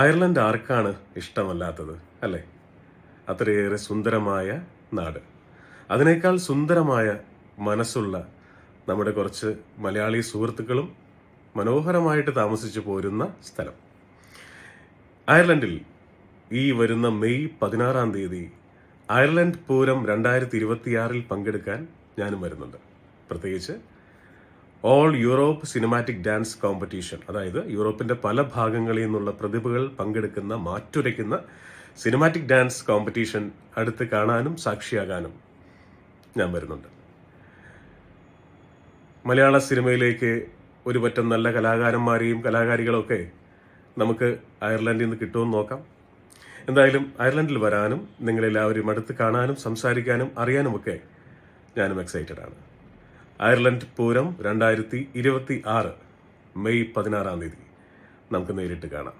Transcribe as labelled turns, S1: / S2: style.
S1: Ireland ആർക്കാണ് ഇഷ്ടമല്ലാത്തത് അല്ലേ? അത്രയേറെ സുന്ദരമായ നാട്. അതിനേക്കാൾ സുന്ദരമായ മനസ്സുള്ള നമ്മുടെ കുറച്ച് മലയാളി സുഹൃത്തുക്കളും മനോഹരമായിട്ട് താമസിച്ചു പോരുന്ന സ്ഥലം. അയർലൻഡിൽ ഈ വരുന്ന മെയ് 16-ാം തീയതി അയർലൻഡ് പൂരം 2026 പങ്കെടുക്കാൻ ഞാനും വരുന്നുണ്ട്. പ്രത്യേകിച്ച് all Europe cinematic dance competition, അതായത് യൂറോപ്പിന്റെ പല ഭാഗങ്ങളിൽ നിന്നുള്ള പ്രതിഭകൾ പങ്കെടുക്കുന്ന മാറ്റുരയ്ക്കുന്ന സിനിമാറ്റിക് ഡാൻസ് കോമ്പറ്റീഷൻ അടുത്ത് കാണാനും സാക്ഷിയാകാനും ഞാൻ വരുന്നുണ്ട്. മലയാള സിനിമയിലേക്ക് ഒരു പറ്റം നല്ല കലാകാരന്മാരെയും കലാകാരികളൊക്കെ നമുക്ക് അയർലൻഡിൽ നിന്ന് കിട്ടുമെന്ന് നോക്കാം. എന്തായാലും അയർലൻഡിൽ വരാനും നിങ്ങളെല്ലാവരും അടുത്ത് കാണാനും സംസാരിക്കാനും അറിയാനുമൊക്കെ ഞാനും എക്സൈറ്റഡ് ആണ്. അയർലൻഡ് പൂരം 2026 മെയ് 16-ാം തീയതി നമുക്ക് നേരിട്ട് കാണാം.